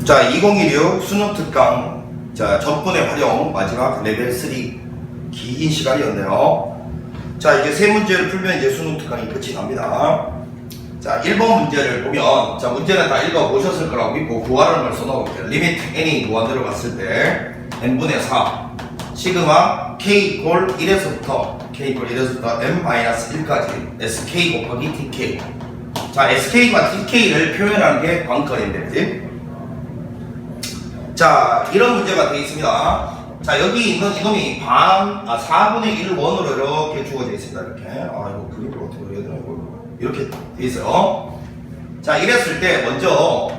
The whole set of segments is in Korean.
자, 2016 수능 특강, 자, 전분의 활용 마지막 레벨 3 긴 시간이었네요. 자, 이제 세 문제를 풀면 이제 수능 특강이 끝이 납니다. 자, 1번 문제를 보면, 자, 문제는 다 읽어보셨을 거라고 믿고 구하라는 걸 써놓을게요. 리미트 n이 무한대로 갔을 때 n분의 4 시그마 k 골 1에서부터 n-1까지 sk 곱하기 tk. 자, sk과 tk를 표현하는 게 관건인데, 그지? 자, 이런 문제가 되어 있습니다. 자, 여기 있는 이놈이 4분의 1 원으로 이렇게 주어져 있습니다. 이렇게. 아, 이거 그림을 어떻게 그려야 되나, 이렇게 되어 있어요. 자, 이랬을 때, 먼저,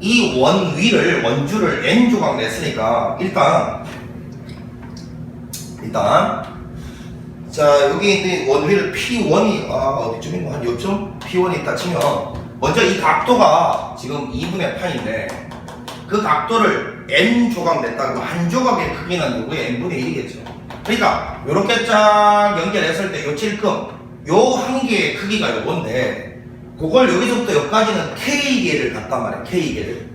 이 원 위를, 원주를 n조각 냈으니까, 일단, 자, 여기 있는 원 위를 P1이, 어디쯤인가, 한 요쯤? P1이 있다 치면, 먼저 이 각도가 지금 2분의 파인데, 그 각도를 n 조각 냈다 그러면 한 조각의 크기는 누구의 n분의 1이겠죠. 그러니까 요렇게 쫙 연결했을 때 요 찔끔 요 한 개의 크기가 요건데 그걸 여기서부터 여기까지는 k개를 갖단 말이야. k개를.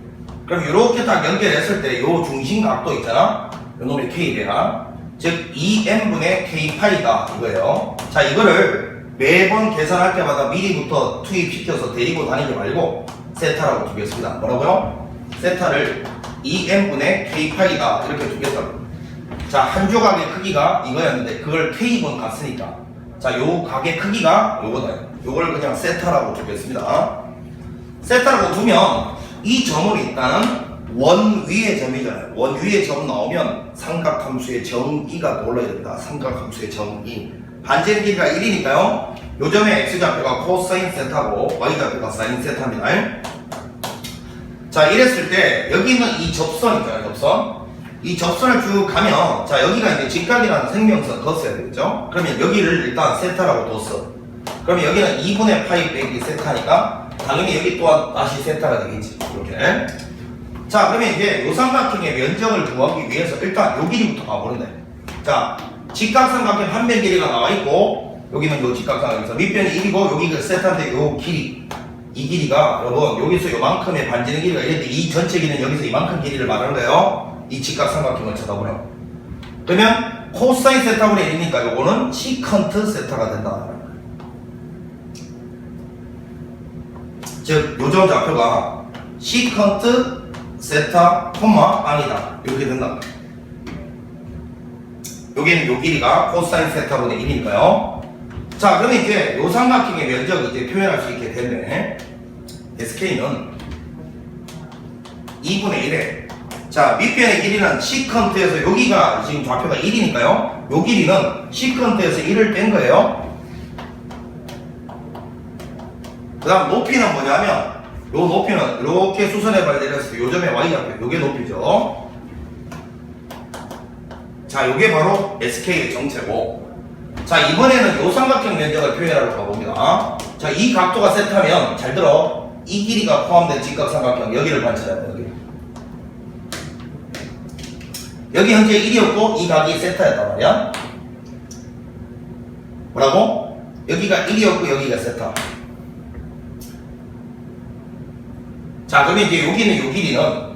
그럼 요렇게 딱 연결했을 때 요 중심 각도 있잖아. 요 놈의 k개가 즉 2n분의 k파이다 이거예요. 자, 이거를 매번 계산할 때마다 미리부터 투입시켜서 데리고 다니지 말고 세타라고 두겠습니다. 뭐라고요? 세타를 2n분의 k파이다 이렇게 두겠다고. 자, 한 조각의 크기가 이거였는데 그걸 k분 갔으니까 자, 요 각의 크기가 요거다. 요걸 그냥 세타라고 두겠습니다. 세타라고 두면 이 점은 일단은 원 위의 점이잖아요. 원 위의 점 나오면 삼각함수의 정의가 올라야 됩니다. 삼각함수의 정의. 반지름 길이가 1이니까요. 요 점의 x좌표가 코사인 세타고 y좌표가 사인 세타입니다. 자, 이랬을 때 여기 있는 이 접선 있잖아요. 접선. 이 접선을 쭉 가면 자, 여기가 이제 직각이라는 생명선 뒀어야 되겠죠. 그러면 여기를 일단 세타라고 뒀어. 그러면 여기는 2분의 파이 빼기 세타니까 당연히 여기 또한 다시 세타가 되겠지. 이렇게. 자, 그러면 이제 요 삼각형의 면적을 구하기 위해서 일단 요 길이부터 가보는데, 자, 직각삼각형 한 변 길이가 나와 있고 여기는 요 직각삼각형에서 밑변이 1이고 여기가 세타인데 요 길이 이 길이가 여러분 여기서 요만큼의 반지름 길이가 이랬는데 이 전체 길이는 여기서 이만큼 길이를 말하는 거예요. 이 직각삼각형을 쳐다보면 그러면 코사인 세타분의 1이니까 요거는 시컨트 세타가 된다. 즉 요점 좌표가 시컨트 세타 콤마 빵이다 이렇게 된다. 여기는 요 길이가 코사인 세타분의 1이니까요. 자, 그러면 이제 요 삼각형의 면적을 이제 표현할 수 있게 되네. SK는 2분의 1에 자, 밑변의 길이는 시컨트에서 여기가 지금 좌표가 1이니까요. 요 길이는 시컨트에서 1을 뺀 거예요. 그 다음 높이는 뭐냐면 요 높이는 이렇게 수선해봐야 되겠어요. 요 점의 y좌표 요게 높이죠. 자, 요게 바로 SK의 정체고, 자, 이번에는 요 삼각형 면적을 표현하러 가봅니다. 자, 이 각도가 세타면 잘 들어. 이 길이가 포함된 직각삼각형 여기를 관찰해야 돼. 여기 현재 1이었고 이 각이 세타였단 말이야. 뭐라고? 여기가 1이었고 여기가 세타. 자, 그러면 이제 여기는 요 길이는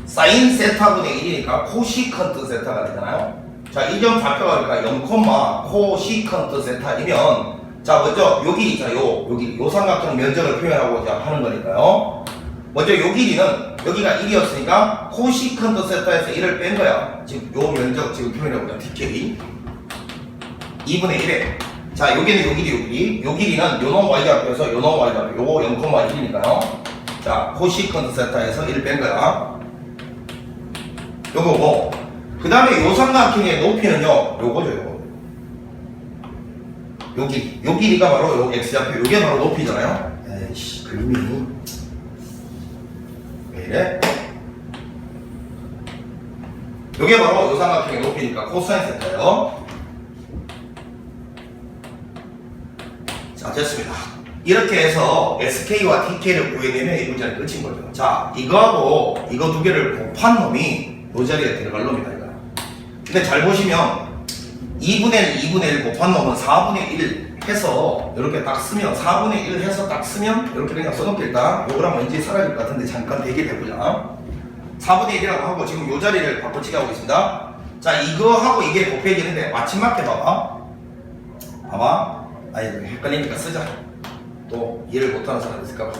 사인 세타분의 1이니까 코시컨트 세타가 되잖아요. 자, 이 점 좌표가 그러니까 0, 코시컨트 세타이면 자, 먼저 요 길이 있잖아요. 요 삼각형 면적을 표현하고자 하는 거니까요. 먼저 요 길이는 여기가 1이었으니까 코시컨트 세타에서 1을 뺀 거야. 지금 요 면적 지금 표현해보자. tk 2분의 1에 자, 여기는 요 길이 요 길이는 요놈 y좌표에서 요놈 y좌표 요거 0,1이니까요. 자, 코시컨트 세타에서 1을 뺀 거야. 요거고 그 다음에 요 삼각형의 높이는요 요거죠. 요 길이가 바로 요 x좌표 요게 바로 높이잖아요. 에이씨, 그림이 왜 이래? 요게 바로 요 삼각형의 높이니까 코사인 세타예요. 자, 됐습니다. 이렇게 해서 SK와 TK를 구해내면 이 문제는 끝인 거죠. 자, 이거하고 이거 두 개를 곱한 놈이 요 자리에 들어갈 놈이다 이거야. 근데 잘 보시면 2분의 1 곱한 놈은 4분의 1 해서 이렇게 딱 쓰면 4분의 1 해서 딱 쓰면 이렇게 그냥 써놓겠다. 요거랑 왠지 사라질 것 같은데 잠깐 대기를 해보자. 4분의 1이라고 하고 지금 요 자리를 바꿔치기 하고 있습니다. 자, 이거하고 이게 곱해지는데 마침 맞게 봐봐. 아니 헷갈리니까 쓰자. 또 이해를 못하는 사람 있을까 봐.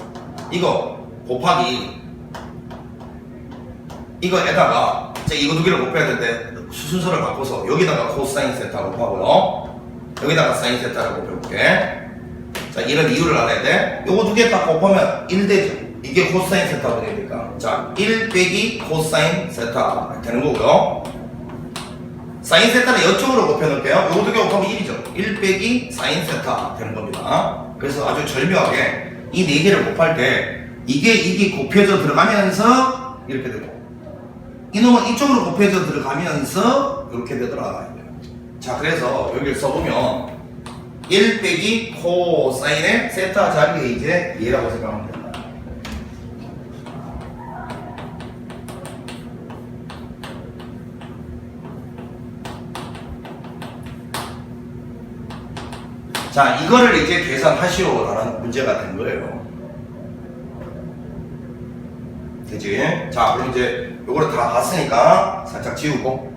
이거 곱하기 이거에다가 이거 두 개를 곱해야 되는데 순서를 바꿔서 여기다가 코사인 세타라고 곱하고요. 여기다가 사인 세타라고 곱해볼게. 자, 이런 이유를 알아야 돼. 요거 두 개 딱 곱하면 1 되죠. 이게 코사인 세타가 되니까. 자, 1 빼기 코사인 세타 되는 거고요. 사인 세타는 이쪽으로 곱해놓을게요. 요거 두 개 곱하면 1이죠. 1 빼기 사인 세타 되는 겁니다. 그래서 아주 절묘하게 이 네 개를 곱할 때 이게 곱해져 들어가면서 이렇게 되고 이놈은 이쪽으로 곱해져 들어가면서 이렇게 되더라. 자, 그래서 여기를 써보면 1 빼기 코사인의 세타 자리에 이제 얘라고 생각하면 된다. 자, 이거를 이제 계산하시오라는 문제가 된 거예요. 되지? 자, 그럼 이제 요거를 다 봤으니까 살짝 지우고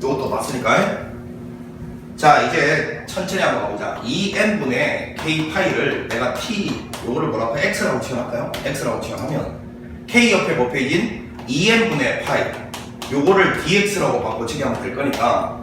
요것도 봤으니까 자, 이제 천천히 한번 가보자. 2n분의 k파이를 내가 t 요거를 뭐라고 x라고 치환할까요? x라고 치환하면 k 옆에 곱해진 2n분의 파이 요거를 dx라고 바꿔치기 하면 될 거니까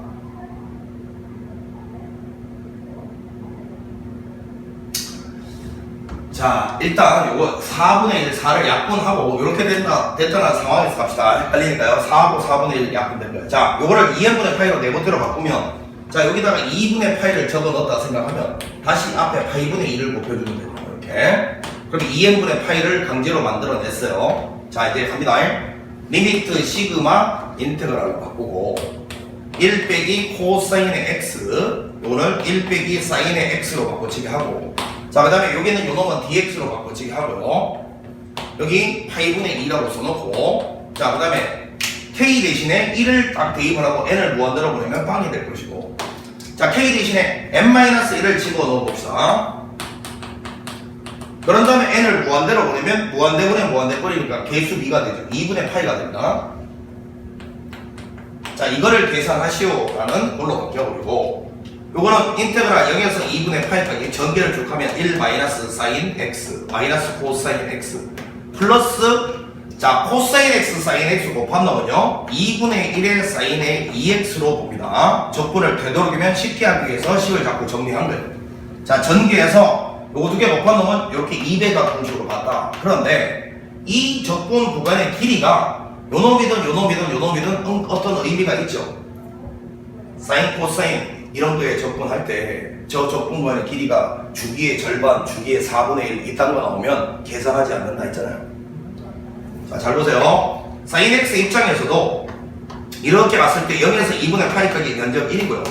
자, 일단 요거 4분의 1 4를 약분하고 요렇게 됐다는 상황에서 갑시다. 헷갈리니까요. 4하고 4분의 1 약분된 거예요. 자, 요거를 2n분의 파이로 네 번째로 바꾸면 자, 여기다가 2분의 파이를 적어 넣었다 생각하면 다시 앞에 파이분의 1을 곱해주면 돼요. 이렇게. 그럼 2n분의 파이를 강제로 만들어냈어요. 자, 이제 갑니다. 리미트 시그마 인테그랄로 바꾸고 1 빼기 코사인의 x 요거는 1 빼기 사인의 x로 바꿔치기 하고 자, 그 다음에 여기는 요놈은 dx로 바꿔치기 하고요. 여기 파이분의 2라고 써놓고 자, 그 다음에 k 대신에 1을 딱 대입을 하고 n을 무한대로 보내면 빵이 될 것이고 자, k 대신에 n-1을 집어넣어 봅시다. 그런 다음에 n을 무한대로 보내면 무한대분의 무한대꼴이니까 개수 b가 되죠. 2분의 파이가 됩니다. 자, 이거를 계산하시오라는 걸로 바뀌어버리고 요거는 인테그랄 0에서 2분의 파이까지 전개를 쭉 하면 1 마이너스 사인 x 마이너스 코사인 x 플러스 자, 코사인 x 사인 x 곱한 놈은요 2분의 1의 사인의 2x로 봅니다. 적분을 되도록이면 쉽게 하기 위해서 식을 자꾸 정리한 거예요. 자, 전개해서 요거 두 개 곱한 놈은 이렇게 2배가 공식으로 봤다. 그런데 이 적분 구간의 길이가 요놈이든 요놈이든 요놈이든 어떤 의미가 있죠. 사인 코사인 이런 거에 접근할 때 저 적분구간의 길이가 주기의 절반, 주기의 4분의 1 이딴 거 나오면 계산하지 않는다 했잖아요. 자, 잘 보세요. 사인 x 입장에서도 이렇게 갔을 때 0에서 2분의 파이까지 면적 1이고요.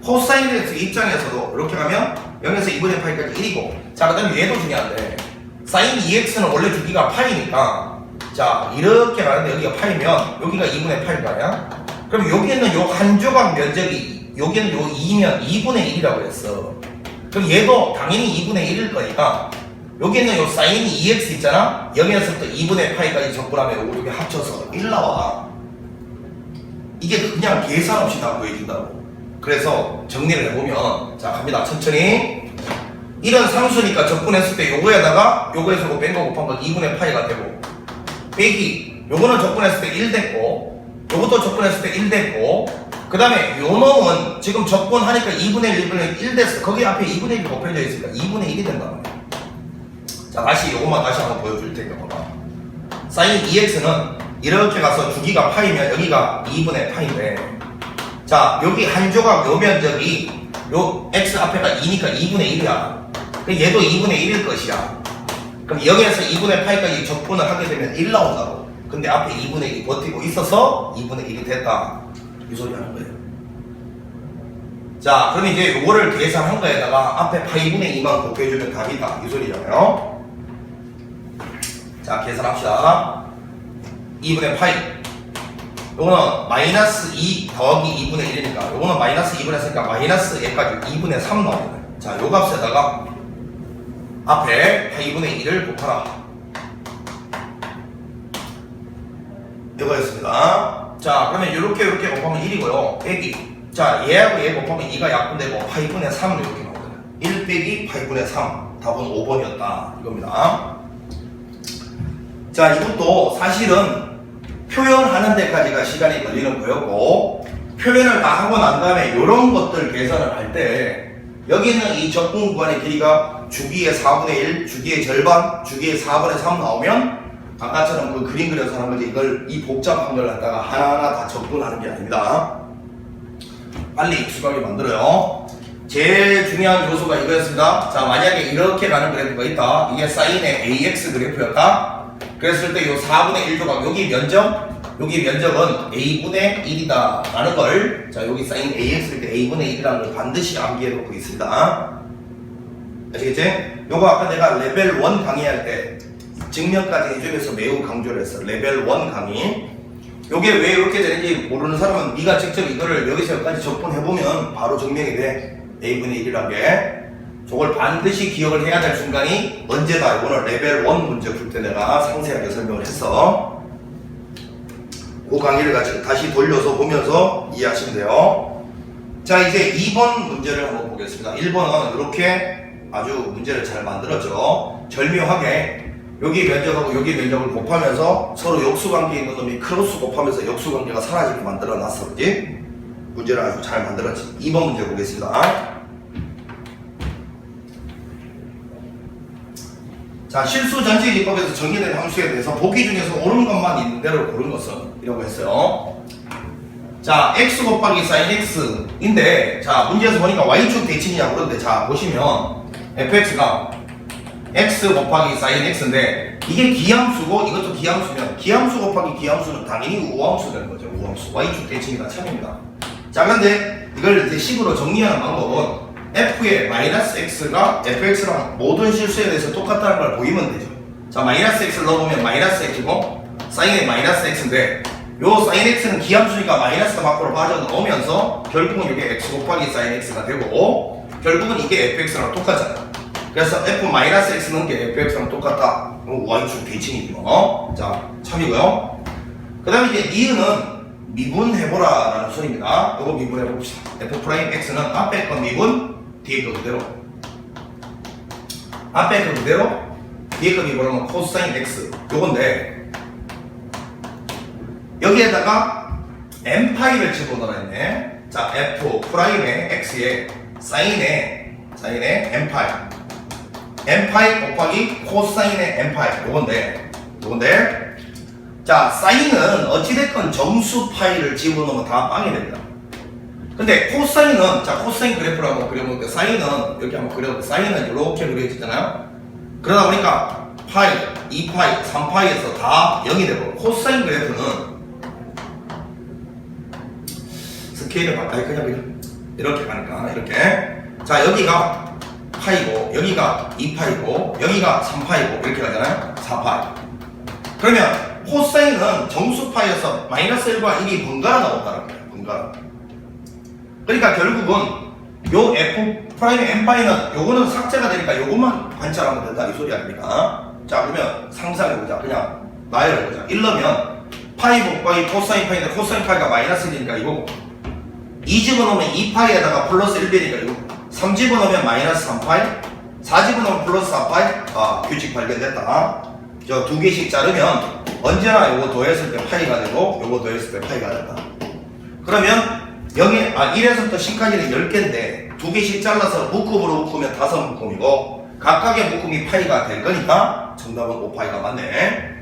코사인 x 입장에서도 이렇게 가면 0에서 2분의 파이까지 1이고 자, 그 다음에 얘도 중요한데 사인 2x는 원래 주기가 파이니까 자, 이렇게 가는데 여기가 파이면 여기가 2분의 파일 거 아니야? 그럼 여기는 요 한 조각 면적이 여기는 요 2면 2분의 1이라고 했어. 그럼 얘도 당연히 2분의 1일 거니까 여기는 요 사인 2x 있잖아? 0에서부터 2분의 파이까지 적분하면 요거 합쳐서 1 나와. 이게 그냥 계산 없이 다 보여준다고. 그래서 정리를 해보면 자, 갑니다. 천천히. 이런 상수니까 적분했을 때 요거에다가 요거에서 뺀 거 곱한 건 2분의 파이가 되고 빼기 요거는 적분했을 때 1 됐고 요것도 적분했을 때 1 됐고 그 다음에 요 놈은 지금 적분하니까 2분의 1, 2분의 1 됐어. 거기 앞에 2분의 1이 곱해져 있으니까 2분의 1이 된다. 자, 다시 요것만 다시 한번 보여줄 테니까 봐봐. 사인 2x는 이렇게 가서 주기가 파이면 여기가 2분의 파인데 자, 여기 한 조각 요 면적이 요 x 앞에가 2니까 2분의 1이야. 얘도 2분의 1일 것이야. 그럼 0에서 2분의 파이까지 적분을 하게 되면 1 나온다고. 근데 앞에 2분의 1이 버티고 있어서 2분의 1이 됐다. 이 소리 하는 거예요. 자, 그럼 이제 요거를 계산한 거에다가 앞에 파이분의 2만 곱해주면 답이다. 이 소리잖아요. 자, 계산합시다. 2분의 파이 요거는 마이너스 2 더하기 2분의 1이니까 요거는 마이너스 2분의 3니까 마이너스 A까지 2분의 3 나오거든요. 자, 요 값에다가 앞에 2분의 1을 곱하라. 이거였습니다. 자, 그러면 이렇게 곱하면 1이고요. 빼기. 자, 얘하고 얘 곱하면 2가 약분되고 8분의 3은 이렇게 나오거든요. 1 빼기 8분의 3. 답은 5번이었다. 이겁니다. 자, 이것도 사실은 표현하는 데까지가 시간이 걸리는 거였고, 표현을 다 하고 난 다음에 이런 것들 계산을 할 때 여기는 이 적분 구간의 길이가 주기의 4분의 1, 주기의 절반, 주기의 4분의 3 나오면 아까처럼 그 그림 그려서 하는 거지, 이걸 이 복잡한 걸 갖다가 하나하나 다 적분하는 게 아닙니다. 빨리 익숙하게 만들어요. 제일 중요한 요소가 이거였습니다. 자, 만약에 이렇게 가는 그래프가 있다. 이게 사인의 AX 그래프였다. 그랬을 때 요 4분의 1 조각, 여기 면적은 A분의 1이다 라는 걸, 자, 여기 사인 AX일 때 A분의 1이라는 걸 반드시 암기해 놓고 있습니다. 아시겠지? 요거 아까 내가 레벨 1 강의할 때 증명까지 해주면서 매우 강조를 했어. 레벨 1 강의. 요게 왜 이렇게 되는지 모르는 사람은 네가 직접 이거를 여기서 여기까지 적분해보면 바로 증명이 돼. A분의 1이란 게. 저걸 반드시 기억을 해야 될 순간이 언제다. 이거는 레벨 1 문제 풀 때 내가 상세하게 설명을 했어. 그 강의를 같이 다시 돌려서 보면서 이해하시면 돼요. 자, 이제 2번 문제를 한번 보겠습니다. 1번은 이렇게 아주 문제를 잘 만들었죠. 절묘하게 여기 면적하고 여기 면적을 곱하면서 서로 역수관계 있는 놈이 크로스 곱하면서 역수관계가 사라지게 만들어 놨어. 그지? 문제를 아주 잘 만들었지. 2번 문제 보겠습니다. 자, 실수 전체 기법에서 정의된 함수에 대해서 보기 중에서 옳은 것만 있는 대로 고른 것은 이라고 했어요. 자, x 곱하기 sin x인데, 자, 문제에서 보니까 y축 대칭이냐고 그러는데, 자, 보시면 fx가 x 곱하기 sin x인데 이게 기함수고 이것도 기함수면 기함수 곱하기 기함수는 당연히 우함수 되는 거죠. 우함수. y축 대칭이다 참입니다. 자, 근데 이걸 이제 식으로 정리하는 방법은 f의 마이너스 x가 fx랑 모든 실수에 대해서 똑같다는 걸 보이면 되죠. 자, 마이너스 x를 넣어보면 마이너스 x고 사인의 마이너스 x인데 요 sin x는 기함수니까 마이너스가 밖으로 빠져나오면서 결국은 이게 x 곱하기 sin x가 되고 결국은 이게 fx랑 똑같잖아요. 그래서 f-x 넣은 게 fx랑 똑같다. y축 대칭이죠. 자, 참이고요. 그 다음에 이제 니은은 미분해보라 라는 소리입니다. 이거 미분해봅시다. f'x는 앞에 거 미분, 뒤에 거 그대로. 앞에 거 그대로, 뒤에 거 미분하면 코사인 x. 요건데, 여기에다가 n파이를 집어넣어야 했네. 자, f'의 x에 사인의 n파이. n파이 곱하기 코사인의 n파이. 요건데, 자, 사인은 어찌됐건 정수 파이를 집어넣으면 다 빵이 됩니다. 근데 코사인은, 자, 코사인 그래프를 한번 그려볼게요. 사인은 이렇게 한번 그려볼게요. 사인은 이렇게 그려지잖아요. 그러다 보니까 파이, 2파이, 3파이에서 다 0이 되고, 코사인 그래프는 스케일을 바꿔야 그냥 이렇게 가니까, 이렇게. 자, 여기가 파이고, 여기가 2파이고, 여기가 3파이고, 이렇게 가잖아요. 4파이. 그러면 코사인은 정수파이에서 마이너스 1과 1이 번갈아 나온다는 거예요. 번갈아. 그러니까 결국은 요 f'의 n파이는 요거는 삭제가 되니까 요것만 관찰하면 된다 이 소리 아닙니까? 자, 그러면 상상해보자. 그냥 나열해보자. 1 넣으면 파이 곱하기 코사인 파이인데 코사인 파이가 마이너스 1이니까 이거고 2 집어넣으면 2파이에다가 플러스 1되니까 이거 3 집어넣으면 마이너스 3파이 4 집어넣으면 플러스 4파이. 아, 규칙 발견됐다. 저 두 개씩 자르면 언제나 요거 더했을 때 파이가 되고 요거 더했을 때 파이가 된다. 그러면 여기 1에서부터 10까지는 10개인데 두 개씩 잘라서 묶음으로 묶으면 5묶음이고 각각의 묶음이 파이가 될 거니까 정답은 5파이가 맞네.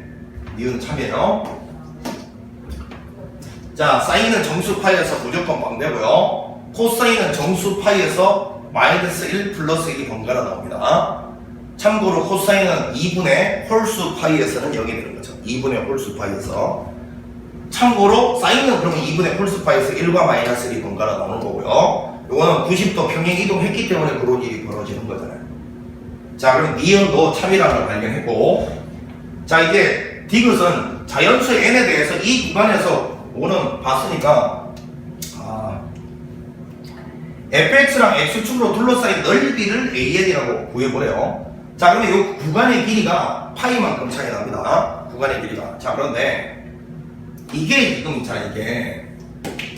니은 참이에요. 자, 사인은 정수 파이에서 무조건 방되고요. 코사인은 정수 파이에서 마이너스 1 플러스 1이 번갈아 나옵니다. 참고로 코사인은 2분의 홀수 파이에서는 0이 되는 거죠. 2분의 홀수 파이에서. 참고로 사인은 그러면 2분의 홀수 파이에서 1과 마이너스 1이 번갈아 나오는 거고요. 요거는 90도 평행 이동했기 때문에 그런 일이 벌어지는 거잖아요. 자, 그럼 니은도 참이라는 걸 발견했고, 자, 이제 디귿은 자연수의 n에 대해서 이 구간에서 요거는 봤으니까 fx랑 x축으로 둘러싸인 넓이를 AL이라고 구해보래요. 자, 그러면 이 구간의 길이가 파이만큼 차이 납니다. 구간의 길이가. 자, 그런데 이게 지금 있잖아요.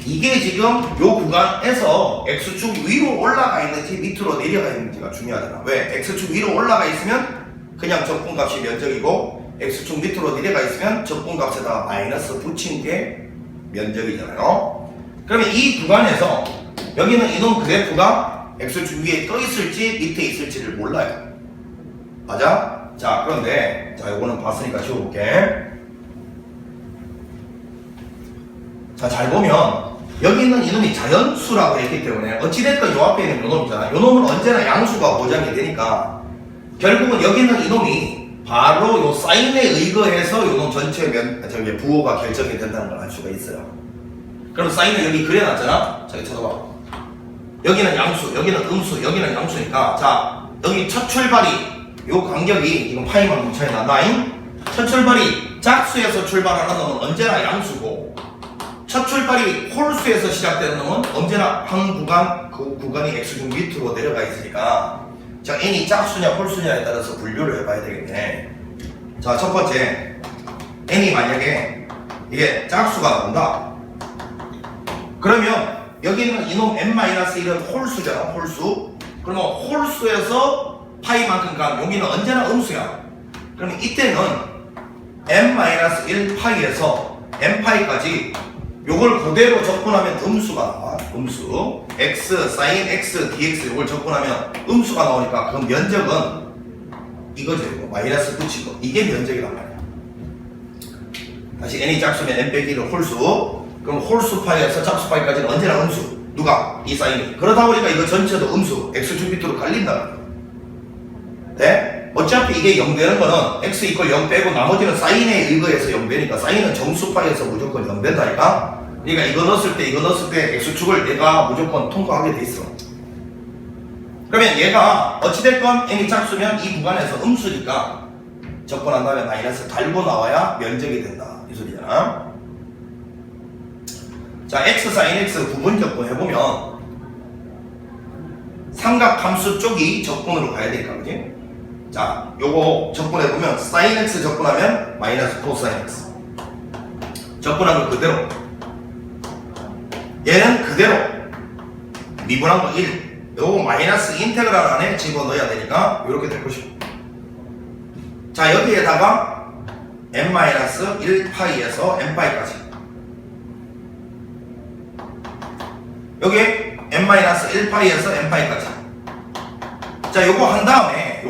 이게 지금 요 구간에서 x축 위로 올라가 있는지 밑으로 내려가 있는지가 중요하잖아. 왜? x축 위로 올라가 있으면 그냥 적분값이 면적이고 x축 밑으로 내려가 있으면 적분값에다가 마이너스 붙인 게 면적이잖아요. 그러면 이 구간에서 여기는 이놈 그래프가 x축 위에 떠 있을지 밑에 있을지를 몰라요. 맞아? 자, 그런데 자, 요거는 봤으니까 지워볼게. 자, 잘 보면 여기 있는 이놈이 자연수라고 했기 때문에 어찌됐든 요 앞에 있는 요놈이잖아. 요놈은 언제나 양수가 보장이 되니까 결국은 여기 있는 이놈이 바로 요 사인에 의거해서 요놈 전체 부호가 결정이 된다는 걸 알 수가 있어요. 그럼 사인을 여기 그려놨잖아. 자, 쳐다봐. 여기는 양수, 여기는 음수, 여기는 양수니까 자, 여기 첫 출발이 요 간격이 지금 파이만큼 차이 난다잉. 첫 출발이 짝수에서 출발하는 놈은 언제나 양수고 첫 출발이 홀수에서 시작되는 놈은 언제나 한 구간, 그 구간이 x축 밑으로 내려가 있으니까 자, n이 짝수냐 홀수냐에 따라서 분류를 해봐야 되겠네. 자, 첫 번째 n이 만약에 이게 짝수가 나온다. 그러면 여기 있는 이놈 n-1은 홀수잖아. 홀수. 그러면 홀수에서 파이만큼 간 여기는 언제나 음수야. 그러면 이때는 n-1 파이에서 n파이까지 요걸 그대로 적분하면 음수가 나와. 음수. x, sin x, dx 요걸 적분하면 음수가 나오니까 그 면적은 이거죠. 이거. 마이너스 붙이고. 이게 면적이란 말이야. 다시 n이 짝수면 n 빼기 1은 홀수. 그럼 홀수 파이에서 짝수 파이까지는 언제나 음수. 누가? 이 사인이. 그러다 보니까 이거 전체도 음수. x축 밑으로 갈린다. 네? 어차피 이게 0 되는 거는 x 이퀄 0 빼고 나머지는 사인에 의거해서 0 되니까 사인은 정수 파이에서 무조건 0 된다니까? 그러니까 이거 넣었을 때 x축을 내가 무조건 통과하게 돼 있어. 그러면 얘가 어찌됐건 n이 짝수면 이 구간에서 음수니까 적분한 다음에 마이너스 달고 나와야 면적이 된다. 이 소리잖아. 자, x, sin x 부분 적분해보면 삼각함수 쪽이 적분으로 가야 되니까, 그지? 자, 요거 적분해보면 sin x 적분하면 마이너스 코사인 x 적분한 거 그대로 얘는 그대로 미분한 거 1 요거 마이너스 인테그랄 안에 집어넣어야 되니까 요렇게 될 것이고 자, 여기에다가 n-1파이에서 n파이까지 여기 n-1파이에서 n파이까지 자, 요거 한 다음에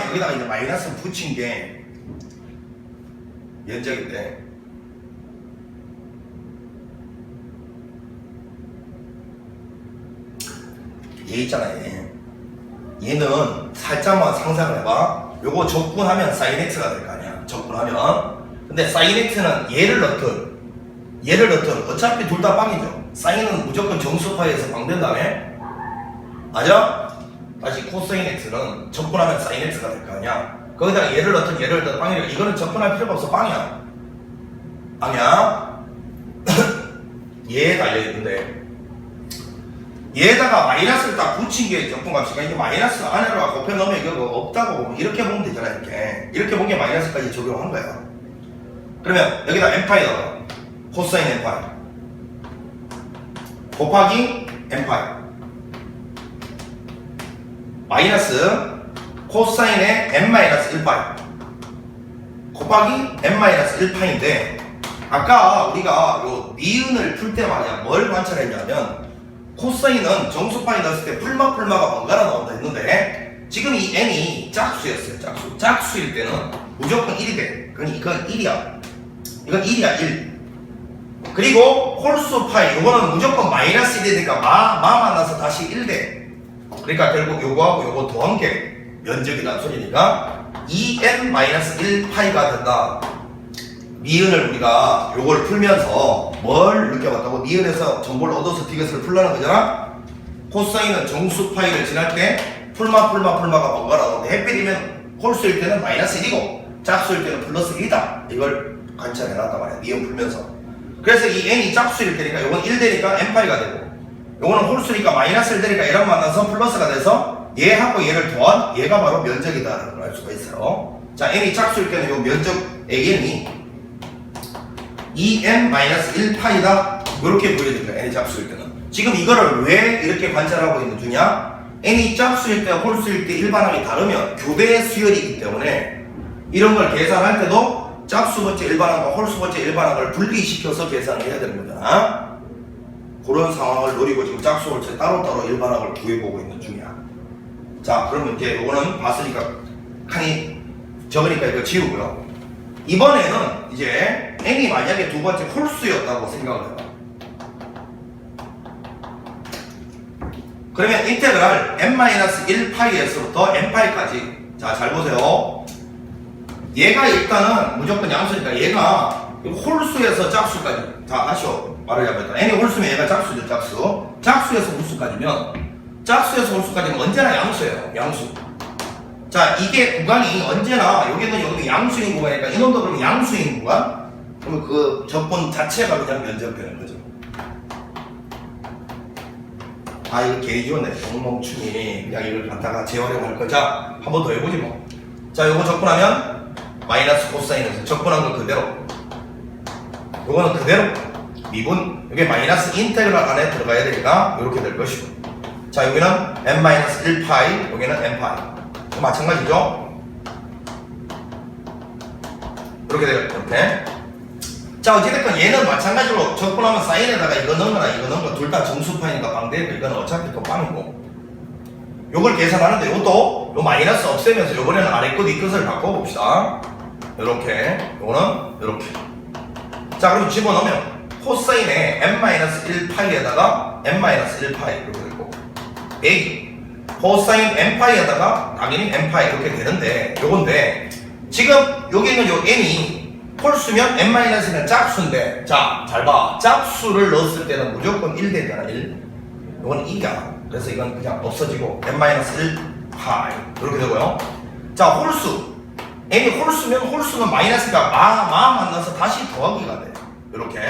여기다가 이제 마이너스 붙인 게 면적인데 얘 있잖아요. 얘는 살짝만 상상을 해봐. 요거 적분하면 sin x가 될 거 아니야. 적분하면. 근데 sin x는 얘를 넣든 어차피 둘 다 빵이죠. sin은 무조건 정수파에서 빵된 다음에 맞아? 다시 코사인 x는 적분하면 sin x가 될 거 아니야. 거기다가 얘를 넣든 빵이야. 이거는 적분할 필요가 없어. 빵이야. 얘에 달려있는데 얘에다가 마이너스를 딱 붙인 게 적분값이니까 이게 마이너스 안으로 곱해 넣으면 이거 없다고 보면 이렇게 보면 되잖아. 이렇게 보면 게마이너스까지 적용한 거야. 그러면 여기다 n파이 넣어. 코사인 n파이 곱하기 n파이 마이너스 코사인의 n-1파이 곱하기 n-1파인데 아까 우리가 요 니은을 풀 때 말이야 뭘 관찰했냐면 코사인은 정수파이 넣었을 때 풀마가 번갈아 나온다 했는데 지금 이 n이 짝수였어요. 짝수일 때는 무조건 1이 돼. 그러니 이건 1이야. 이건 1이야 1. 그리고 홀수 파이 요거는 무조건 마이너스 1이 되니까 마 만나서 다시 1 돼. 그러니까 결국 요거하고 요거 더한 게 면적이라는 소리니까 2n-1 파이가 된다. 니은을 우리가 요걸 풀면서 뭘 느껴봤다고? 니은에서 정보를 얻어서 디귿을 풀라는 거잖아? 코사인은 정수 파이를 지날 때 풀마가 번갈아 나오는데 햇빛이면 홀수일 때는 마이너스 1이고 짝수일 때는 플러스 1이다. 이걸 관찰해놨단 말이야. 니은 풀면서. 그래서 이 n이 짝수일 테니까 요건 1 되니까 n파이가 되고, 요거는 홀수니까 마이너스 1 되니까 얘랑 만나서 플러스가 돼서 얘하고 얘를 더한 얘가 바로 면적이다라는 걸 알 수가 있어요. 자, n이 짝수일 때는 요 면적 an이 2n-1파이다 이렇게 보여집니다. n이 짝수일 때는. 지금 이거를 왜 이렇게 관찰하고 있는 중이야? n이 짝수일 때 홀수일 때 일반항이 다르면 교대 수열이기 때문에 이런 걸 계산할 때도 짝수 번째 일반항과 홀수 번째 일반항을 분리시켜서 계산을 해야 되는 거잖아. 그런 상황을 노리고 지금 짝수 홀수 따로따로 일반항을 구해보고 있는 중이야. 자, 그러면 이제 요거는 봤으니까 칸이 적으니까 이거 지우고요. 이번에는 이제 n이 만약에 두 번째 홀수였다고 생각을 해봐. 그러면 인테그랄 n-1파이에서부터 n파이까지, 자, 잘 보세요. 얘가 일단은 무조건 양수니까 얘가 홀수에서 짝수까지, 자, 다시 말하자면 n이 홀수면 얘가 짝수죠. 짝수에서 홀수까지면, 짝수에서 홀수까지는 언제나 양수예요. 양수. 자, 이게 구간이 언제나 여기 양수인 구간이니까 이놈도 그러면 양수인 구간? 그러면 그 적분 자체가 그냥 면적되는 거죠. 아, 이거 괜히 지웠네. 멍멍충이 그냥 이걸 갖다가 재활용할 거. 자, 한 번 더 해보지 뭐. 자, 요거 적분하면 마이너스 코사인에서 적분한 거 그대로, 요거는 그대로 미분, 이게 마이너스 인테그랄 안에 들어가야 되니까 이렇게 될 것이고, 자, 여기는 n-1파이, 여기는 n파이, 마찬가지죠. 이렇게 돼요. 이렇게. 자, 어찌됐건 얘는 마찬가지로 적분하면 사인에다가 이거 넣은 거나 이거 넣은 거 둘 다 정수파이니까 방대니까 이거는 어차피 또 빵이고, 요걸 계산하는데 요것도 요 마이너스 없애면서 요번에는 아래 끝 위 끝을 바꿔봅시다. 요렇게, 요거는 요렇게. 자, 그럼 집어넣으면 코사인에 n-1파이에다가 n-1파이 이렇게 되고, a 코사인 n파이에다가 당연히 n파이 이렇게 되는데, 요건데 지금 여기 있는 요 n이 홀수면 n-는 짝수인데, 자, 잘 봐. 짝수를 넣었을 때는 무조건 1 되잖아. 1. 이건 2야. 그래서 이건 그냥 없어지고 n-1파이 이렇게 되고요. 자, 홀수. n이 홀수면 홀수는 마이너스가 만나서 다시 더하기가 돼. 이렇게.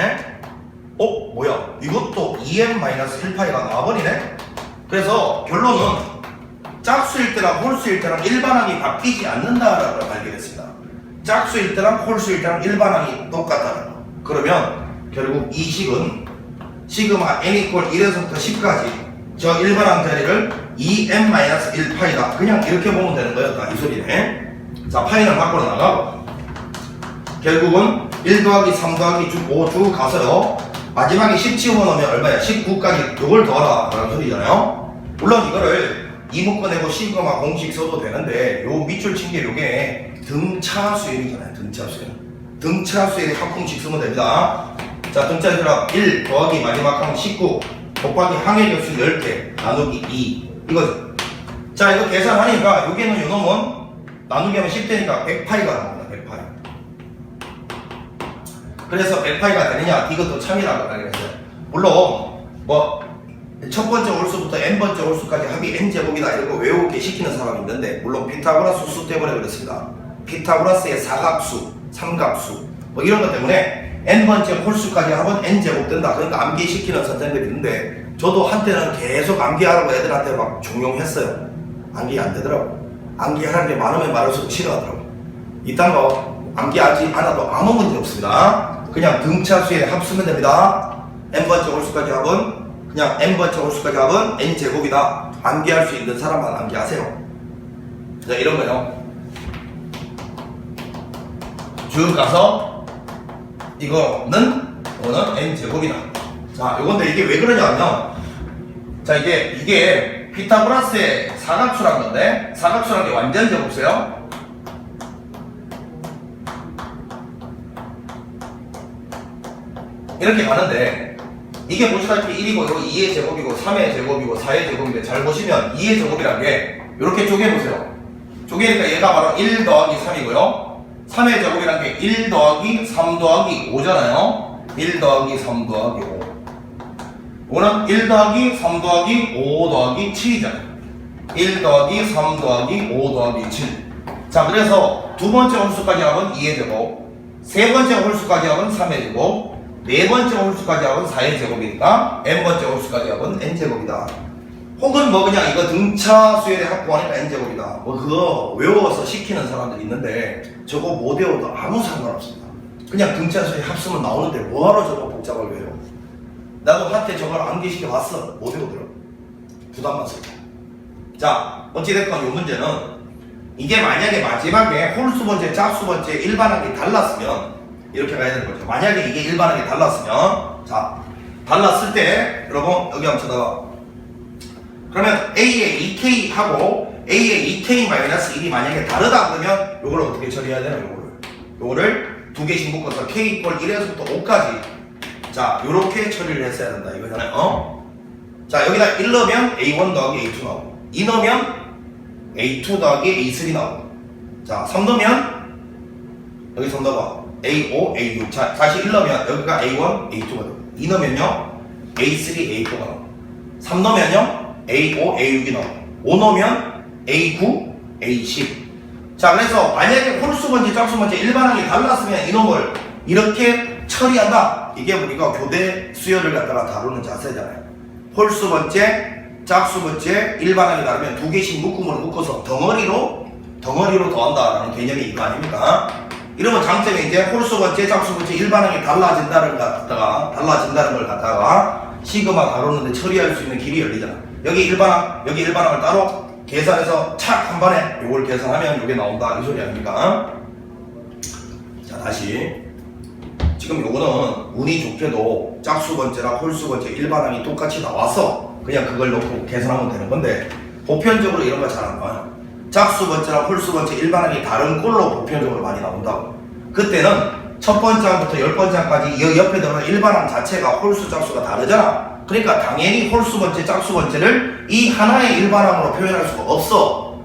뭐야? 이것도 2n-1파이가 나와버리네? 그래서 결론은 짝수일 때랑 홀수일 때랑 일반항이 바뀌지 않는다라는 걸 발견했습니다. 짝수일 때랑 홀수일 때랑 일반항이 똑같다는 거. 그러면 결국 이 식은 시그마 n 이퀄 1에서부터 10까지 저 일반항 자리를 2n-1파이다. 그냥 이렇게 보면 되는 거였다. 이 소리네. 자, 파이는 밖으로 나가고 결국은 1 더하기 3 더하기 5 쭉 가서요. 마지막에 10 집어넣으면 얼마야? 19까지 요걸 더하라 라는 소리잖아요. 물론 이거를 2 묶어내고 시그마 공식 써도 되는데 요 밑줄 친 게 요게 등차 수열이잖아요. 등차 수열. 등차 수열의 합공식 쓰면 됩니다. 자, 등차 수열 1 더하기 마지막 항 19 곱하기 항의 격수 10개 나누기 2 이거죠. 자, 이거 계산하니까 여기는 요놈은 나누기 하면 10대니까 100파이가 나옵니다. 100파이. 그래서 100파이가 되느냐? 이것도 참이라고 그랬어요. 물론 뭐 첫 번째 홀수부터 n번째 홀수까지 합이 n제곱이다 이런 거 외우게 시키는 사람이 있는데, 물론 피타고라스 수 때문에 그렇습니다. 피타고라스의 사각수, 삼각수 뭐 이런 것 때문에 n번째 홀수까지 하면 n제곱 된다. 그러니까 암기시키는 선생님들이 있는데, 저도 한때는 계속 암기하라고 애들한테 막 종용했어요. 암기 안 되더라고. 암기하는 게 많으면 많을수록 싫어하더라고. 이딴 거 암기하지 않아도 아무 문제 없습니다. 그냥 등차수에 합쓰면 됩니다. n번째 홀수까지 합은 그냥 n번째 홀수까지 합은 n제곱이다. 암기할 수 있는 사람만 암기하세요. 자, 이런 거요. 쭉 가서 이거는 n제곱이다. 자, 요건데 이게 왜 그러냐면, 자, 이게 피타고라스의 사각수란 건데, 사각수란 게 완전 제곱수요. 이렇게 가는데, 이게 보시다시피 1이고, 이거 2의 제곱이고, 3의 제곱이고, 4의 제곱인데, 잘 보시면 2의 제곱이란 게, 이렇게 쪼개보세요. 쪼개니까 얘가 바로 1 더하기 3이고요. 3의 제곱이란 게 1 더하기 3 더하기 5잖아요. 1 더하기 3 더하기 5. 이거는 1 더하기 3 더하기 5 더하기 7이잖아요. 1 더하기 3 더하기 5 더하기 7. 자, 그래서 두 번째 홀수까지 하면 2의 제곱, 세 번째 홀수까지 하면 3의 제곱, 네 번째 홀수까지 합은 4의 제곱이니까 n번째 홀수까지 합은 n제곱이다. 혹은 뭐 그냥 이거 등차 수열의 합공하니까 n제곱이다. 뭐 그거 외워서 시키는 사람들 있는데 저거 못 외워도 아무 상관없습니다. 그냥 등차 수열 합쓰면 나오는데 뭐하러 저거 복잡하게 외워. 나도 한테 저걸 암기시켜 봤어. 못 외우더라고. 부담만 쓰고. 자, 어찌됐건 이 문제는 이게 만약에 마지막에 홀수 번째, 짝수 번째 일반항이 달랐으면 이렇게 가야 되는 거죠. 만약에 이게 일반항이 달랐으면, 자, 달랐을 때 여러분 여기 한번 쳐다봐. 그러면 A의 2K 하고 A의 2K-1이 만약에 다르다 그러면 요걸 어떻게 처리해야 되나? 요거를 두 개씩 묶어서 K 이퀄 1에서부터 5까지 자 요렇게 처리를 했어야 된다 이거잖아요. 자 여기다 1 넣으면 A1 더하기 A2 나오고 2 넣으면 A2 더하기 A3 나오고 자 3 넣으면 여기 3 넣어봐 A5, A6 자 다시 1 넣으면 여기가 A1, A2가 되고 2 넣으면요 A3, A4가 나오고 3 넣으면요 A5, A6이 나오고 5 넣으면 A9, A10 자 그래서 만약에 홀수 번째, 짝수 번째 일반항이 달랐으면 이놈을 이렇게 처리한다 이게 우리가 교대 수열을 갖다가 다루는 자세잖아요. 홀수 번째, 짝수 번째 일반항이 다르면 두 개씩 묶음으로 묶어서 덩어리로 더한다라는 개념이 이거 아닙니까? 이러면 장점이 이제 홀수 번째, 짝수 번째 일반항이 달라진다는 걸 갖다가 시그마 다루는데 처리할 수 있는 길이 열리잖아. 여기 일반항을 따로 계산해서 착 한 번에 이걸 계산하면 이게 나온다 이 소리 아닙니까? 자 다시 지금 요거는 운이 좋게도 짝수 번째랑 홀수 번째 일반항이 똑같이 나와서 그냥 그걸 넣고 계산하면 되는 건데 보편적으로 이런 거 잘 안 나와요. 짝수 번째랑 홀수 번째 일반항이 다른 꼴로 보편적으로 많이 나온다고. 그때는 첫 번째 항부터 10번째 항까지 이 옆에 들어가는 일반항 자체가 홀수 짝수가 다르잖아. 그러니까 당연히 홀수 번째, 짝수 번째를 이 하나의 일반항으로 표현할 수가 없어.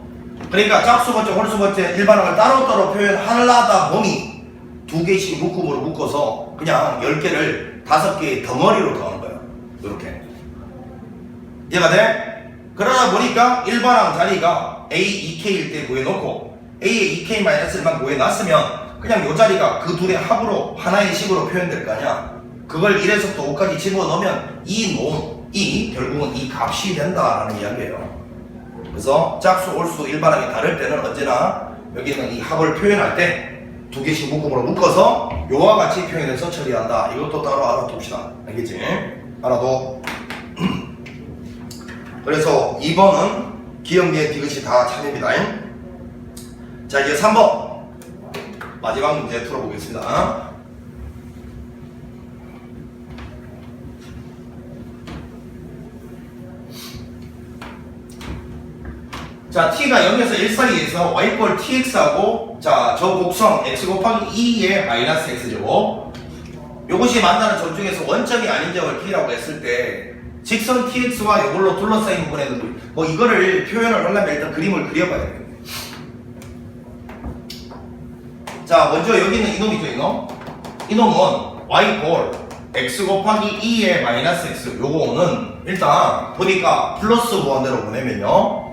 그러니까 짝수 번째, 홀수 번째 일반항을 따로따로 표현하려다 보니 두 개씩 묶음으로 묶어서 그냥 10개를 5개의 덩어리로 더하는 거야. 이렇게. 이해가 돼? 그러다 보니까 일반항 자리가 A, 2K일 때 구해놓고 A의 2K-1만 구해놨으면 그냥 이 자리가 그 둘의 합으로 하나의 식으로 표현될 거 아니야. 그걸 1에서부터 5까지 집어넣으면 이 결국은 이 값이 된다라는 이야기예요. 그래서 짝수, 홀수, 일반항이 다를 때는 언제나 여기는 이 합을 표현할 때 두 개씩 묶음으로 묶어서 요와 같이 표현해서 처리한다. 이것도 따로 알아둡시다. 알겠지? 알아둬. 그래서 2번은 기억에 디귿이 다 참입니다. 자 이제 3번 마지막 문제 풀어보겠습니다. 자 t가 0에서 1 사이에서 y 꼴 tx하고 자 저 곡선 x 곱하기 2의 마이너스 x제곱 요것이 만나는 점 중에서 원점이 아닌 점을 p라고 했을 때 직선 tx와 이걸로 둘러싸인 부분에는 뭐 이거를 표현을 하려면 일단 그림을 그려봐야 돼요. 자 먼저 여기 있는 이놈이죠 이놈. 이놈은 y 꼴 x 곱하기 2의 마이너스 x 요거는 일단 보니까 플러스 무한대로 보내면요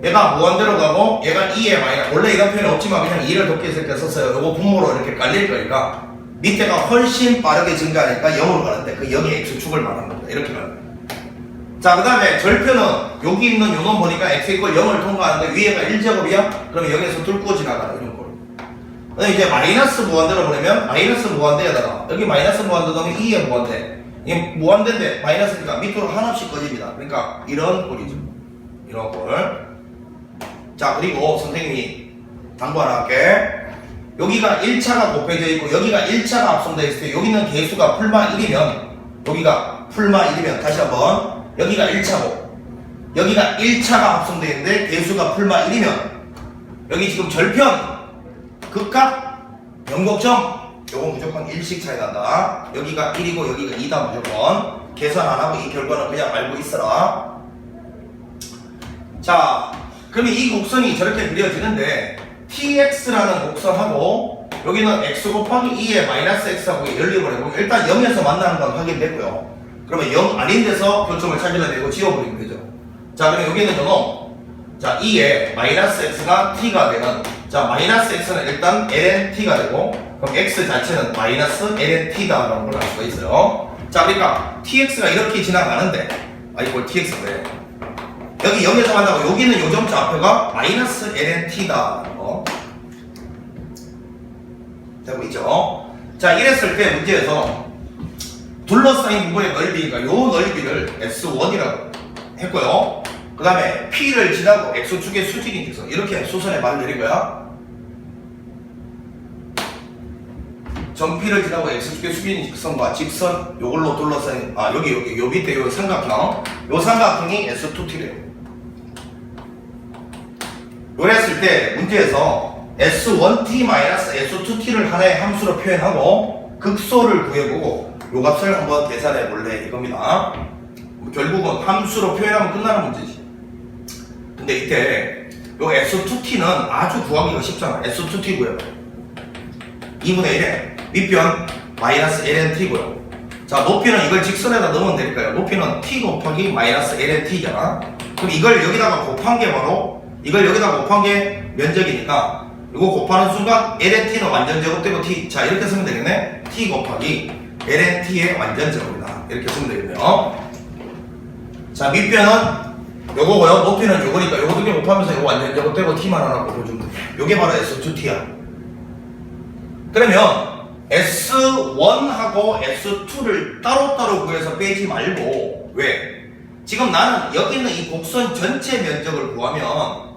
얘가 무한대로 가고 얘가 2의 마이너스 원래 이런 표현이 없지만 그냥 2를 곱게 썼어요. 요거 분모로 이렇게 깔릴 거니까 밑에가 훨씬 빠르게 증가하니까 0으로 가는데 그 0의 x축을 말하는 겁니다. 이렇게 가는 거예요. 자 그 다음에 절편은 여기 있는 요놈 보니까 x 이퀄 0을 통과하는데 위에가 1제곱이야? 그러면 0에서 뚫고 지나가는 이런 거. 그다음에 이제 마이너스 무한대로 보내면 마이너스 무한대에다가 여기 마이너스 무한대 넣으면 2의 무한대 이게 무한대인데 마이너스니까 밑으로 하나씩 꺼집니다. 그러니까 이런 꼴이죠. 이런 꼴. 자 그리고 선생님이 당부 하나 할게. 여기가 1차가 곱해져 있고 여기가 1차가 합성되어 있을 때 여기는 개수가 풀마 1이면 여기가 풀마 1이면 다시 한번 여기가 1차고 여기가 1차가 합성되어 있는데 개수가 풀마 1이면 여기 지금 절편 극합 변곡점 요거 무조건 1씩 차이 난다. 여기가 1이고 여기가 2다 무조건. 계산 안 하고 이 결과는 그냥 알고 있어라. 자 그러면 이 곡선이 저렇게 그려지는데 tx라는 곡선하고 여기는 x 곱하기 2의 마이너스 x하고 연립을 해보면 일단 0에서 만나는 건 확인됐고요. 그러면 0 아닌 데서 교점을 찾으면 되고 지워버리면 되죠. 자 그러면 여기는 요놈 자 2의 마이너스 x가 t가 되는 자 마이너스 x는 일단 ln t가 되고 그럼 x 자체는 마이너스 ln t다라는 걸 알 수가 있어요. 자, 그러니까 tx가 이렇게 지나가는데 이걸 tx인데 여기 0에서 만나고 여기는 요 점자 앞에가 마이너스 ln t다라는 거 되고 있죠. 자, 이랬을 때 문제에서 둘러싸인 부분의 넓이가 요 넓이를 S1이라고 했고요. 그 다음에 P를 지나고 X축의 수직인 직선 이렇게 수선의 말을 내린 거야. 전 P를 지나고 X축의 수직인 직선과 직선 요걸로 둘러싸인 여기 요 밑에 요 삼각형 요 삼각형이 S2T래요. 요랬을 때 문제에서 S1T-S2T를 하나의 함수로 표현하고 극소를 구해보고 요 값을 한번 계산해 볼래 이겁니다. 결국은 함수로 표현하면 끝나는 문제지. 근데 이때 요 S2T는 아주 구하기가 쉽잖아. S2T 구해봐. 2분의 1에 밑변 마이너스 lnT고요. 자, 높이는 이걸 직선에다 넣으면 되니까요. 높이는 T 곱하기 마이너스 lnT잖아. 그럼 이걸 여기다가 곱한 게 바로 이걸 여기다 곱한 게 면적이니까 이거 곱하는 순간 lnT는 완전 제곱되고 T. 자, 이렇게 쓰면 되겠네. T 곱하기 lnT의 완전 제곱이다. 이렇게 쓰면 되겠네요. 자, 밑변은 요거고요. 높이는 요거니까 요거 두 개 곱하면서 요거 완전 제곱되고 T만 하나 곱해주면 돼. 요게 바로 S2T야. 그러면 S1하고 S2를 따로따로 구해서 빼지 말고 왜? 지금 나는 여기 있는 이 곡선 전체 면적을 구하면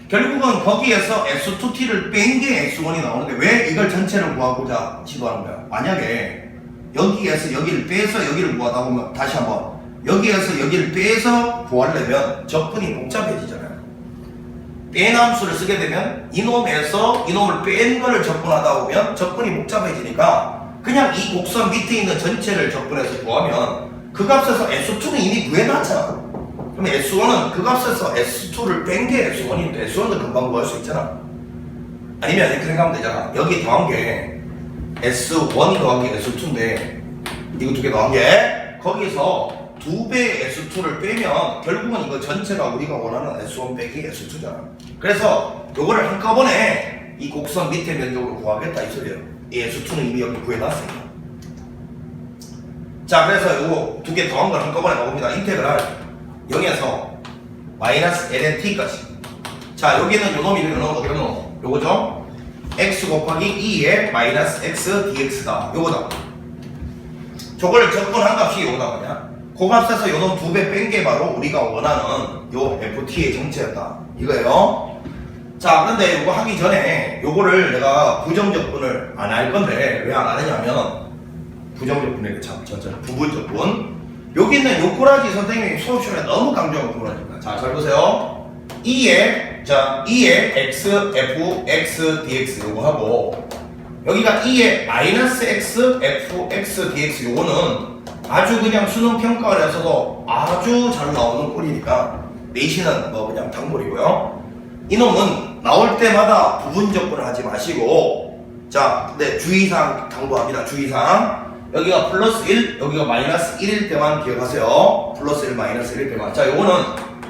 결국은 거기에서 S2T를 뺀 게 S1이 나오는데 왜 이걸 전체를 구하고자 시도하는 거야? 만약에 여기에서 여기를 빼서 여기를 구하다 보면 다시 한번 여기에서 여기를 빼서 구하려면 적분이 복잡해지잖아요. 뺀 함수를 쓰게 되면 이놈에서 이놈을 뺀 거를 적분하다 보면 적분이 복잡해지니까 그냥 이 곡선 밑에 있는 전체를 적분해서 구하면 그 값에서 S2는 이미 구해놨잖아. 그럼 S1은 그 값에서 S2를 뺀 게 S1인데 S1도 금방 구할 수 있잖아. 아니면 이렇게 생각하면 되잖아. 여기 더한 게 S1 더한 게 S2인데 이거 두 개 더한 게 거기서 2배의 S2를 빼면 결국은 이거 전체가 우리가 원하는 S1 빼기 S2잖아. 그래서 요거를 한꺼번에 이 곡선 밑에 면적으로 구하겠다 이 소리예요. 이 S2는 이미 여기 구해놨으니까. 자, 그래서 요거 두 개 더한 걸 한꺼번에 먹습니다. 인테그랄 0에서 마이너스 lnT까지. 자, 여기는 요 놈이 요 놈 어디가 놈? 요거죠? x 곱하기 2의 마이너스 x dx다. 요거다. 저걸 적분한 값이 요거다 뭐냐? 그 값에서 요놈 2배 뺀 게 바로 우리가 원하는 요 ft의 정체였다. 이거예요. 자, 그런데 요거 하기 전에 요거를 내가 부정적분을 안 할 건데 왜 안 하느냐면 부정적분에게 참 부분적분. 여기 있는 요 꼬라지 선생님이 수업 시간에 너무 강조하고 꼬라지입니다. 자, 잘 보세요. 2의 x f x dx 요거 하고 여기가 2의 마이너스 x f x dx 요거는 아주 그냥 수능 평가원에서도 아주 잘 나오는 꼴이니까 내신은 뭐 그냥 단골이고요. 이놈은 나올 때마다 부분적분을 하지 마시고 자, 근데 주의사항 당부합니다. 주의사항 여기가 플러스 1, 여기가 마이너스 1일 때만 기억하세요. 플러스 1, 마이너스 1일 때만. 자, 요거는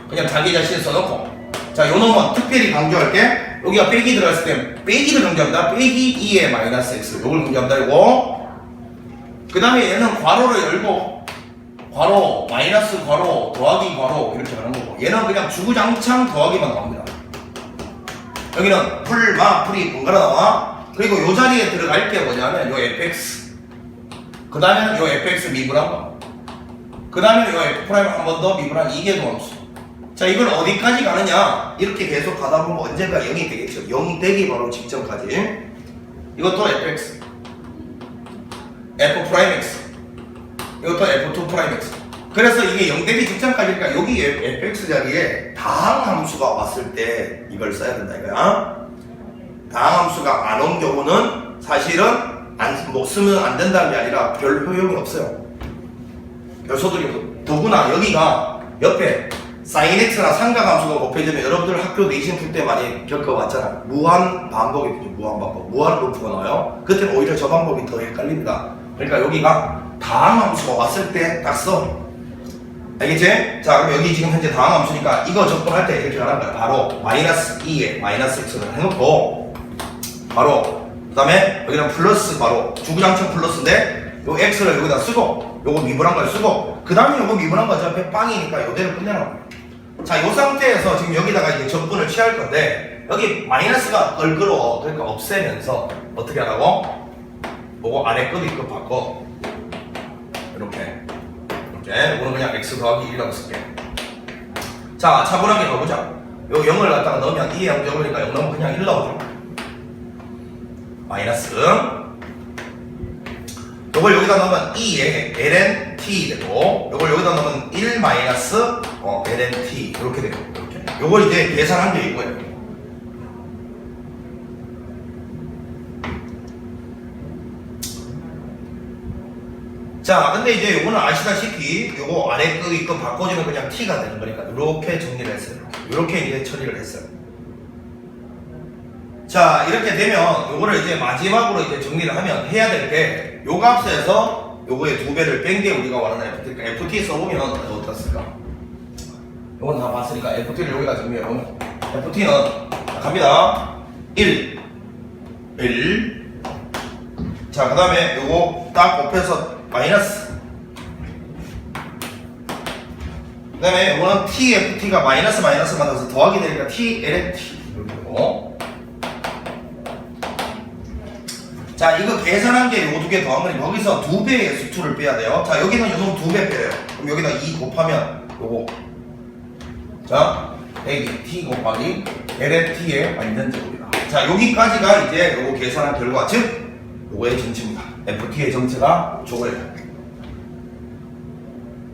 그냥 자기 자신 써놓고 자, 요 놈은 특별히 강조할게. 여기가 빼기 들어갔을 때 빼기를 강조합니다. 빼기 2의 마이너스 x 요걸 강조합니다. 이거 그 다음에 얘는 괄호를 열고 괄호 마이너스 괄호 더하기 괄호 이렇게 하는 거고 얘는 그냥 주구장창 더하기만 나옵니다. 여기는 풀이 번갈아 나와. 그리고 요 자리에 들어갈 게 뭐냐면 요 fx 그 다음에는 요 fx 미분한 거 그 다음에는 요 f' 한 번 더 미분한 이게 도함수. 자, 이걸 어디까지 가느냐 이렇게 계속 가다 보면 언젠가 0이 되겠죠. 0이 되기 바로 직전까지 이것도 fx f'x 이것도 f2'x 그래서 이게 0 되기 직전까지니까 여기 fx 자리에 다항함수가 왔을 때 이걸 써야 된다 이거야. 다항함수가 안 온 경우는 사실은 뭐 쓰면 안 된다는 게 아니라 별 효용이 없어요. 별 소득이 없어. 더구나 여기가 옆에 sin x나 삼각함수가 곱해지면 여러분들 학교 내신 풀 때 많이 겪어봤잖아. 무한 반복이 되죠. 무한 반복. 무한 루프가 나와요. 그때는 오히려 저 방법이 더 헷갈립니다. 그러니까 여기가 다항함수가 왔을 때 딱 써. 알겠지? 자, 그럼 여기 지금 현재 다항함수니까 이거 적분할 때 이렇게 하는 거야. 바로 마이너스 2에 마이너스 x를 해놓고 바로 그 다음에 여기는 플러스 바로 주구장창 플러스인데 요 x를 여기다 쓰고 요거 미분한 걸 쓰고 그 다음에 요거 미분한 거 어차피 빵이니까 요대로 끝내라고. 자, 요 상태에서 지금 여기다가 이제 전분을 취할 건데 여기 마이너스가 얼그러워. 그러니까 없애면서 어떻게 하라고? 요거 아래 급 이급 바꿔. 이렇게 요거는 그냥 x 더하기 1이라고 쓸게. 자, 차분하게 가보자. 요 0을 갖다가 넣으면 2의 0 적으니까 0 넣으면 그냥 1 나오죠. 마이너스 요걸 여기다 넣으면 2에 ln t 되고 요걸 여기다 넣으면 1 마이너스 ln t 이렇게 되고 이렇게. 요걸 이제 계산한 게 이거예요. 자, 근데 이제 요거는 아시다시피 요거 아래 거 이거 바꿔주면 그냥 t가 되는 거니까 이렇게 정리를 했어요. 이렇게 이제 처리를 했어요. 자, 이렇게 되면 요거를 이제 마지막으로 이제 정리를 하면 해야 될 게 요 값에서 요거의 2배를 뺀 게 우리가 원하는 FT니까 FT 써보면 어떻습니까? 요건 다 봤으니까 FT를 여기다 정리해보면 FT는 갑니다. 1 자, 그 다음에 요거 딱 곱해서 마이너스 그 다음에 요거는 TFT가 마이너스 맞아서 더하기 되니까 TLT 이렇게 되고 자, 이거 계산한 게 요 두 개 더하면 여기서 2배의 수투를 빼야 돼요. 자, 여기는 요놈 2배 빼요. 그럼 여기다 2 곱하면 요거 자, 여기 T 곱하기 LNT의 완전 제곱이다. 자, 여기까지가 이제 요거 계산한 결과 즉 요거의 정체입니다. FT의 정체가 저거예요.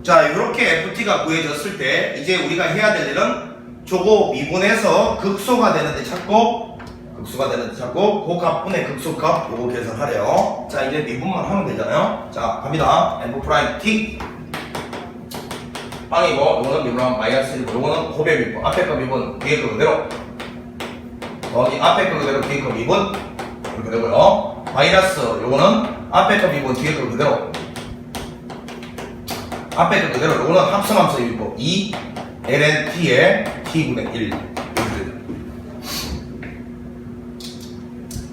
자, 이렇게 FT가 구해졌을 때 이제 우리가 해야 될 일은 저거 미분해서 극소가 되는데 찾고 그 값분의 극소값 요거 계산하래요. 자, 이제 미분만 하면 되잖아요. 자, 갑니다. F 프라임 T 빵이고 요거는 미분하면 마이너스 1이고 요거는 고배 미분 앞에 거 미분 뒤에 거 그대로 더하기 앞에 거 그대로 뒤에 거 미분 이렇게 되고요. 마이너스 요거는 앞에 거 미분 뒤에 거 그대로 앞에 거 그대로 요거는 합성함수 이고 2 ln t의 t분의 1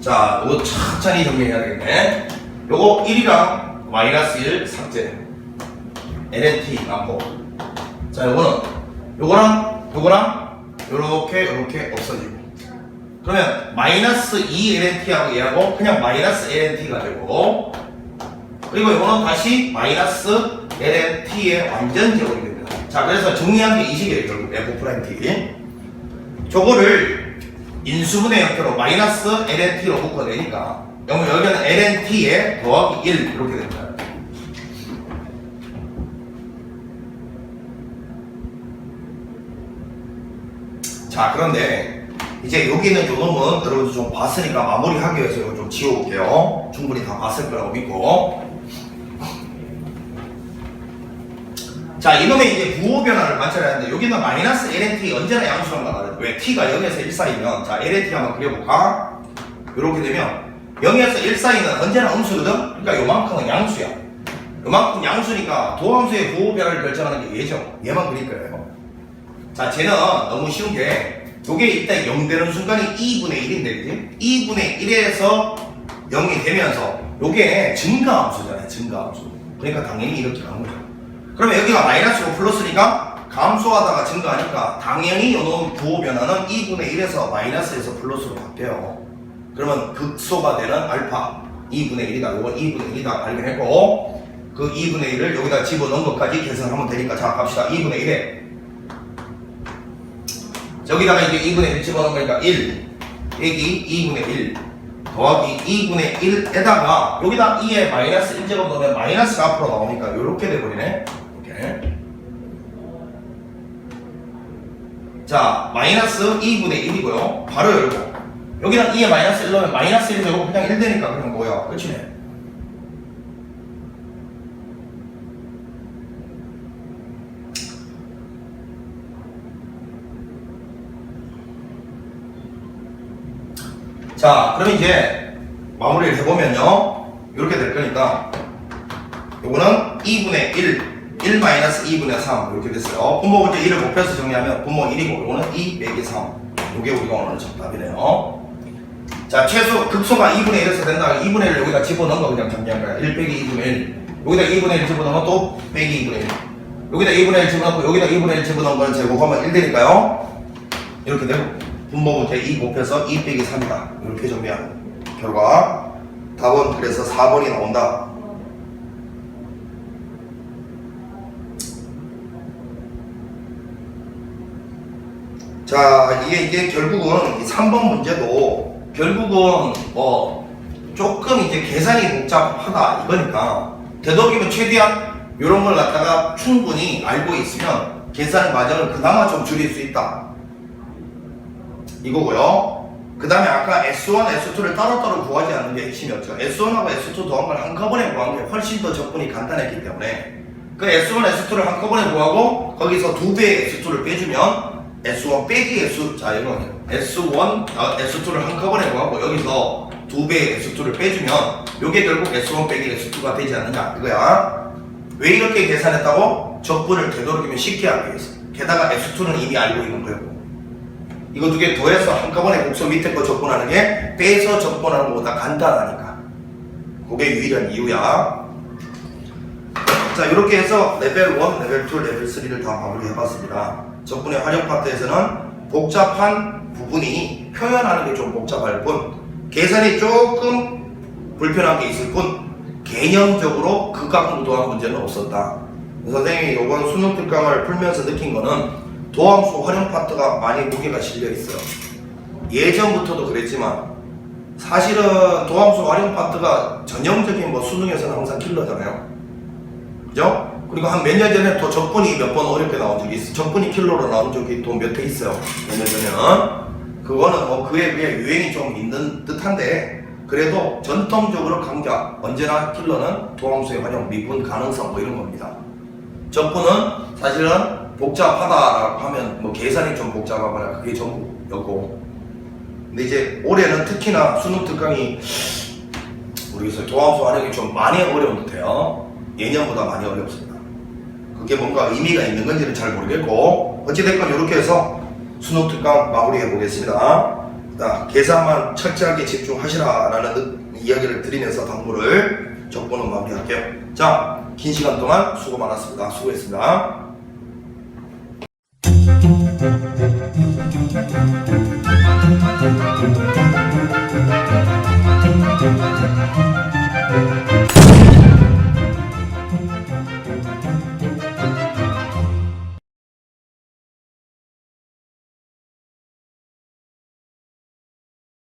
자, 요거 천천히 정리해야 되겠네. 요거 1이랑 마이너스 1 삭제 ln t 남고 자, 요거랑 요렇게 없어지고 그러면 마이너스 2 lnt하고 얘하고 그냥 마이너스 lnt가 되고 그리고 이거는 다시 마이너스 lnt의 완전 제곱이 됩니다. 자, 그래서 정리한 게 이 식이에요. 결국 F'T 저거를 인수분해 형태로 마이너스 lnt로 묶어내니까 여기는 lnt의 더하기 1 이렇게 됩니다. 자, 그런데 이제 여기는 요 놈은 여러분들 좀 봤으니까 마무리하기 위해서 이거 좀 지워볼게요. 충분히 다 봤을 거라고 믿고 자, 이놈의 이제 부호 변화를 관찰해야 하는데 여기는 마이너스 lnt 언제나 양수란 말이에요. 왜 t가 0에서 1 사이면 자, lnt 한번 그려볼까? 이렇게 되면 0에서 1 사이는 언제나 음수거든? 그러니까 요만큼은 양수야. 요만큼 양수니까 도함수의 부호 변화를 결정하는 게 얘죠. 얘만 그릴 거예요. 자, 쟤는 너무 쉬운 게 요게 일단 0 되는 순간이 2분의 1인데 그지? 2분의 1에서 0이 되면서 요게 증가함수잖아요. 증가함수. 그러니까 당연히 이렇게 가는 거죠. 그러면 여기가 마이너스고 플러스니까 감소하다가 증가하니까 당연히 요놈 부호 변화는 2분의 1에서 마이너스에서 플러스로 바뀌어요. 그러면 극소가 되는 알파 2분의 1이다. 요건 2분의 1이다 발견했고 그 2분의 1을 여기다 집어넣은 것까지 계산하면 되니까 자, 갑시다. 2분의 1에 여기다가 이제 2분의 1 집어넣은 거니까 1 여기 2분의 1 더하기 2분의 1에다가 여기다 2에 마이너스 1제곱 넣으면 마이너스가 앞으로 나오니까 이렇게 돼버리네. 이렇게. 자, 마이너스 2분의 1이고요. 바로 열고 여기다 2에 마이너스 1 넣으면 마이너스 1제곱 그냥 1 되니까 그냥 뭐야 끝이네. 자, 그럼 이제 마무리를 해보면요 이렇게 될 거니까 요거는 2분의 1 마이너스 2분의 3 이렇게 됐어요. 분모 문제 1을 곱해서 정리하면 분모 1이고 요거는 2 빼기 3 요게 우리가 오늘 정답이네요. 자, 최소 극소가 2분의 1에서 된다. 2분의 1을 여기다 집어넣은 거 그냥 정리한 거야. 1 빼기 2분의 1. 여기다 2분의 1 집어넣으면 또 빼기 2분의 1. 여기다 2분의 1 집어넣고 여기다 2분의 1 집어넣은 거는 제곱하면 1 되니까요. 이렇게 되고 분모부터 2 곱해서 2 빼기 3이다. 이렇게 정리하는 결과 답은 그래서 4번이 나온다. 자, 이게 결국은 3번 문제도 결국은 조금 이제 계산이 복잡하다 이거니까 되도록이면 최대한 이런 걸 갖다가 충분히 알고 있으면 계산 과정을 그나마 좀 줄일 수 있다 이거고요. 그 다음에 아까 S1, S2를 따로따로 구하지 않는 게 핵심이었죠. S1하고 S2 더한 걸 한꺼번에 구한 게 훨씬 더 접근이 간단했기 때문에 그 S1, S2를 한꺼번에 구하고 거기서 2배의 S2를 빼주면 S1 빼기 S, 자 이건 S1, S2를 한꺼번에 구하고 여기서 2배의 S2를 빼주면 요게 결국 S1 빼기 S2가 되지 않느냐 이거야. 왜 이렇게 계산했다고? 적분을 되도록이면 쉽게 하기 위해서. 게다가 S2는 이미 알고 있는 거고 이거 두 개 더해서 한꺼번에 곡선 밑에 거 적분하는 게 빼서 적분하는 것보다 간단하니까 그게 유일한 이유야. 자, 이렇게 해서 레벨 1, 레벨 2, 레벨 3를 다 마무리 해봤습니다. 적분의 활용 파트에서는 복잡한 부분이 표현하는 게 좀 복잡할 뿐 계산이 조금 불편한 게 있을 뿐 개념적으로 극악무도한 문제는 없었다. 선생님이 이번 수능 특강을 풀면서 느낀 거는 도함수 활용 파트가 많이 무게가 실려 있어요. 예전부터도 그랬지만 사실은 도함수 활용 파트가 전형적인 뭐 수능에서는 항상 킬러잖아요. 그죠? 그리고 한 몇 년 전에 또 적분이 몇 번 어렵게 나온 적이 있어. 적분이 킬러로 나온 적이 또 몇 회 있어요. 몇 년 전에는. 그거는 뭐 그에 비해 유행이 좀 있는 듯한데 그래도 전통적으로 강자 언제나 킬러는 도함수의 활용, 미분 가능성 뭐 이런 겁니다. 적분은 사실은 복잡하다라고 하면 뭐 계산이 좀 복잡하거나 그게 전부였고 근데 이제 올해는 특히나 수능 특강이 모르겠어요. 도함수 활용이 좀 많이 어려운 듯해요. 예년보다 많이 어렵습니다. 그게 뭔가 의미가 있는 건지는 잘 모르겠고 어찌됐건 이렇게 해서 수능 특강 마무리해 보겠습니다. 계산만 철저하게 집중하시라라는 이야기를 드리면서 당부를 적분은 마무리할게요. 자, 긴 시간 동안 수고 많았습니다. 수고했습니다.